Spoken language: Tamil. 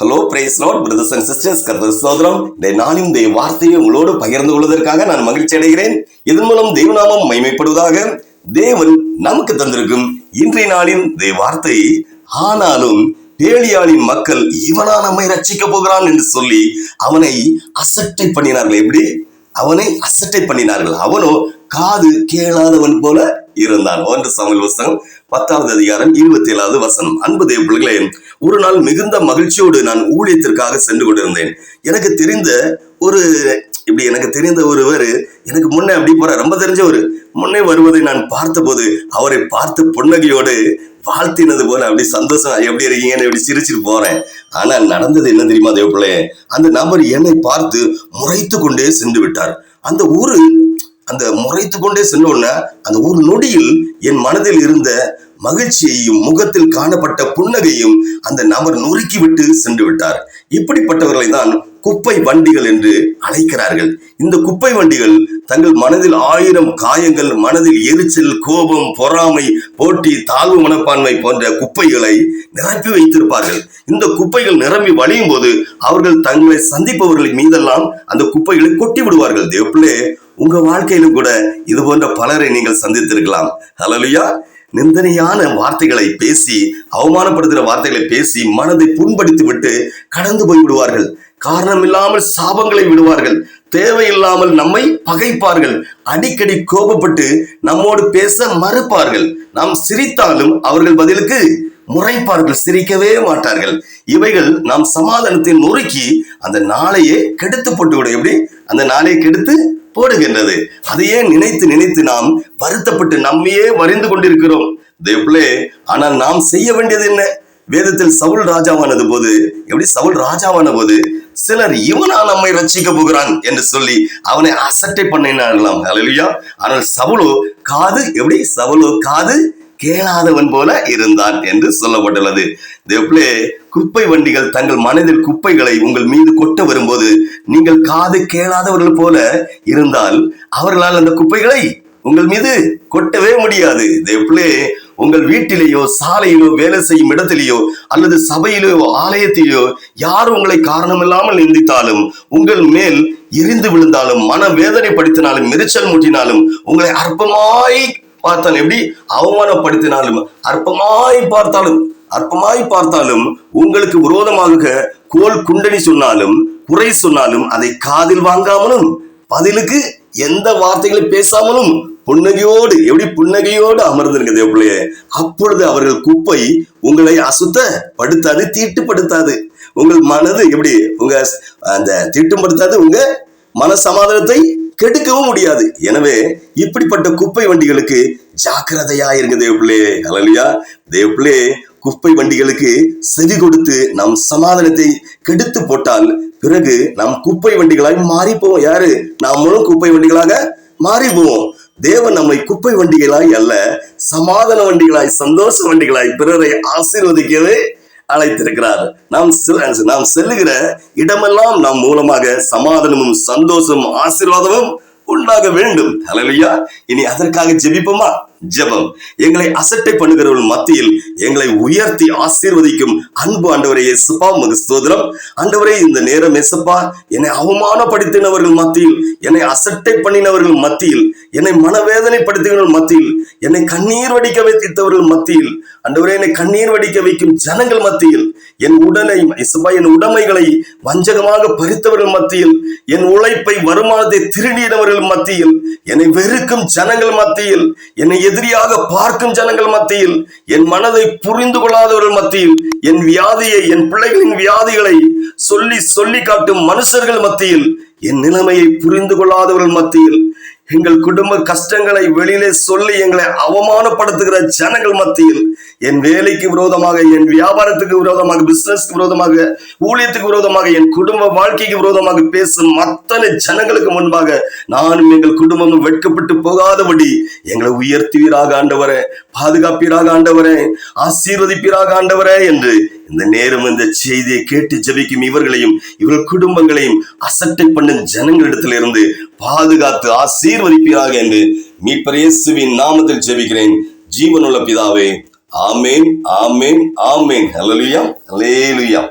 Hello price Lord brothers and sisters, கர்த்தர் ஸ்தோத்திரம். இந்த நாளின் இந்த வார்த்தையை உங்களோடு பகிர்ந்து கொள்வதற்காக நான் மகிழ்ச்சி அடைகிறேன். இதன் மூலம் தேவநாமம் மகிமைப்படுவதாக. தேவன் நமக்கு தந்திருக்கும் இன்றைய நாளின் இந்த வார்த்தை, ஆனாலும் பேலியாளின் மக்கள் இவனா நம்மை ரட்சிக்க போகிறான் என்று சொல்லி அவனை அசட்டை பண்ணினார்கள். எப்படி அவனை அசட்டை பண்ணினார்கள்? அவனோ காது கேளாதவன் போல இருந்தான். 1 சாமுவேல் புத்தகம் 10வது அதிகாரம் 27வது வசனம். அன்பு தேவ பிள்ளைகளே, ஒரு நாள் மிகுந்த மகிழ்ச்சியோடு நான் ஊழியத்திற்காக சென்று கொண்டிருந்தேன். எனக்கு தெரிந்த ஒருவர் எனக்கு முன்னே அப்படி போற ரொம்ப தெரிஞ்சவர் முன்னே வருவதை நான் பார்த்தபோது அவரை பார்த்து புன்னகையோடு வாழ்த்தினது போல அப்படி சந்தோஷம், எப்படி இருக்கீங்கன்னு எப்படி சிரிச்சிட்டு போறேன். ஆனா நடந்தது என்ன தெரியுமா தேவ பிள்ளையே? அந்த நபர் என்னை பார்த்து முறைத்து கொண்டே சென்று விட்டார். அந்த முறைத்து கொண்டே சென்றோன்னா அந்த ஒரு நொடியில் என் மனதில் இருந்த மகிழ்ச்சியையும் முகத்தில் காணப்பட்ட புன்னகையும் அந்த நபர் நொறுக்கி விட்டு சென்று விட்டார். இப்படிப்பட்டவர்களை தான் குப்பை வண்டிகள் என்று அழைக்கிறார்கள். இந்த குப்பை வண்டிகள் தங்கள் மனதில் 1000 காயங்கள், மனதில் எரிச்சல், கோபம், பொறாமை, போட்டி, தாழ்வு மனப்பான்மை போன்ற குப்பைகளை நிரப்பி வைத்திருப்பார்கள். இந்த குப்பைகள் நிரம்பி வழியும் போது அவர்கள் தங்களை சந்திப்பவர்களின் மீதெல்லாம் அந்த குப்பைகளை கொட்டி விடுவார்கள். தேவப்பிள்ளே, உங்க வாழ்க்கையிலும் கூட இது போன்ற பலரை நீங்கள் சந்தித்திருக்கலாம். ஹல்லேலூயா. நிந்தனையான வார்த்தைகளை பேசி, அவமானப்படுத்துகிற வார்த்தைகளை பேசி மனதை புண்படுத்தி விட்டு கடந்து போய் விடுவார்கள். காரணம் இல்லாமல் சாபங்களை விடுவார்கள். தேவையில்லாமல் நம்மை பகைப்பார்கள். அடிக்கடி கோபப்பட்டு நம்மோடு பேச மறுப்பார்கள். நாம் சிரித்தாலும் அவர்கள் பதிலுக்கு முறைப்பார்கள், சிரிக்கவே மாட்டார்கள். இவைகள் நாம் சமாதானத்தை நொறுக்கி அந்த நாளையே கெடுத்து போட்டுவிடும். எப்படி அந்த நாளையை கெடுத்து போடுகின்றது. அதையே நினைத்து நினைத்து நாம் வருத்தப்பட்டு நம்மையே வரிந்து கொண்டிருக்கிறோம் தேவப்பிள்ளே. ஆனால் நாம் செய்ய வேண்டியது என்ன? வேதத்தில் சவுல் ராஜாவானது போது, எப்படி சவுல் ராஜாவான போது சிலர் இவனா நம்மை ரட்சிக்க போகிறான் என்று சொல்லி அவனை அசட்டை பண்ணினார்களாம். ஹல்லேலூயா. ஆனால் சவுலோ காது கேளாதவன் போல இருந்தான் என்று சொல்லப்பட்டுள்ளது. தேவப்பிள்ளே, குப்பை வண்டிகள் தங்கள் மனதில் குப்பைகளை உங்கள் மீது கொட்ட வரும்போது நீங்கள் காது கேளாதவர்கள் போல இருந்தால் அவர்களால் அந்த குப்பைகளை உங்கள் மீது கொட்டவே முடியாது. தேவப்பிள்ளே, உங்கள் வீட்டிலேயோ, சாலையிலோ, வேலை செய்யும் இடத்திலேயோ, அல்லது சபையிலோ, ஆலயத்திலேயோ யார் உங்களை காரணமில்லாமல் நிந்தித்தாலும், உங்கள் மேல் எரிந்து விழுந்தாலும், மன வேதனை படுத்தினாலும், எரிச்சல் மூட்டினாலும், உங்களை அற்பமாய் பார்த்தாலும், எப்படி அவமானப்படுத்தினாலும், அற்பமாய் பார்த்தாலும், உங்களுக்கு விரோதமாக கோல் குண்டனி சொன்னாலும், குறை சொன்னாலும் அதை காதில் வாங்காமலும், பதிலுக்கு எந்த வார்த்தைகளை பேசாமலும் புன்னகையோடு அமர்ந்திருக்க தேவப்பிள்ளையே. அப்பொழுது அவர்கள் குப்பை உங்களை அசுத்தப்படுத்தாது, தீட்டுப்படுத்தாது. உங்கள் மனது தீட்டுப்படுத்தாது, உங்க மன சமாதானத்தை கெடுக்கவும் முடியாது. எனவே இப்படிப்பட்ட குப்பை வண்டிகளுக்கு ஜாக்கிரதையா இருங்க தேவப்பிள்ளே. ஹல்லேலூயா. தேவப்பிள்ளே, குப்பை வண்டிகளுக்கு செவி கொடுத்து நம் சமாதானத்தை கெடுத்து போட்டால் பிறகு நாம் குப்பை வண்டிகளாய் மாறி போவோம். யாரு? நாமளும் குப்பை வண்டிகளாக மாறி போவோம். தேவன் நம்மை குப்பை வண்டிகளாய் அல்ல, சமாதான வண்டிகளாய், சந்தோஷ வண்டிகளாய் பிறரை ஆசீர்வதிக்கவே அழைத்திருக்கிறார். நாம் செல்லுகிற இடமெல்லாம் நாம் மூலமாக சமாதானமும் சந்தோஷமும் ஆசீர்வாதமும் உண்டாக வேண்டும். ஹல்லேலூயா. இனி அதற்காக ஜெபிப்போமா? ஜெபம். எங்களை அசட்டை பண்ணுகிறவர்கள் மத்தியில் எங்களை உயர்த்தி ஆசீர்வதிக்கும் அன்பு ஆண்டவரே இயேசுப்பா, உமக்கு ஸ்தோத்திரம். ஆண்டவரே, இந்த நேரம் இயேசுப்பா, என்னை அவமானப்படுத்தினவர்கள் மத்தியில், என்னை அசட்டை பண்ணினவர்கள் மத்தியில், என்னை மனவேதனைப்படுத்தினவர்கள் மத்தியில், என்னை கண்ணீர் வடிக்க வைத்தவர்கள் மத்தியில், ஆண்டவரே, என்னை கண்ணீர் வடிக்க வைக்கும் ஜனங்கள் மத்தியில், என் உடைமைகளை வஞ்சகமாக பறித்தவர்கள் மத்தியில், என் உழைப்பை, வருமானத்தை திருடினவர்கள் மத்தியில், என்னை வெறுக்கும் ஜனங்கள் மத்தியில், என்னை எதிரியாக பார்க்கும் ஜனங்கள் மத்தியில், என் மனதை புரிந்து கொள்ளாதவர்கள் மத்தியில், என் வியாதியை, என் பிள்ளைகளின் வியாதிகளை சொல்லி காட்டும் மனுஷர்கள் மத்தியில், என் நிலைமையை புரிந்து கொள்ளாதவர்கள் மத்தியில், எங்கள் குடும்ப கஷ்டங்களை வெளியிலே சொல்லி எங்களை அவமானப்படுத்துகிற ஜனங்கள் மத்தியில், என் வேலைக்கு விரோதமாக, என் வியாபாரத்துக்கு விரோதமாக, பிசினஸ்க்கு விரோதமாக, ஊழியத்துக்கு விரோதமாக, என் குடும்ப வாழ்க்கைக்கு விரோதமாக பேசும் அத்தனை ஜனங்களுக்கு முன்பாக நானும் எங்கள் குடும்பமும் வெட்கப்பட்டு போகாதபடி எங்களை உயர்த்துவீராக ஆண்டவரே, பாதுகாப்பீராக ஆண்டவரே, ஆசீர்வதிப்பீராக ஆண்டவரே என்று இந்த நேரம் இந்த செய்தியை கேட்டு ஜெபிக்கும் இவர்களையும் இவர்கள் குடும்பங்களையும் அசட்டை பண்ணும் ஜனங்களிடத்திலிருந்து பாதுகாத்து ஆசீர்வதிப்பீராக என்று மீட்பர் இயேசுவின் நாமத்தில் ஜெபிக்கிறேன் ஜீவனுள்ள பிதாவே. ஆமேன், ஆமேன், ஆமேன். ஹல்லேலூயா, ஹல்லேலூயா.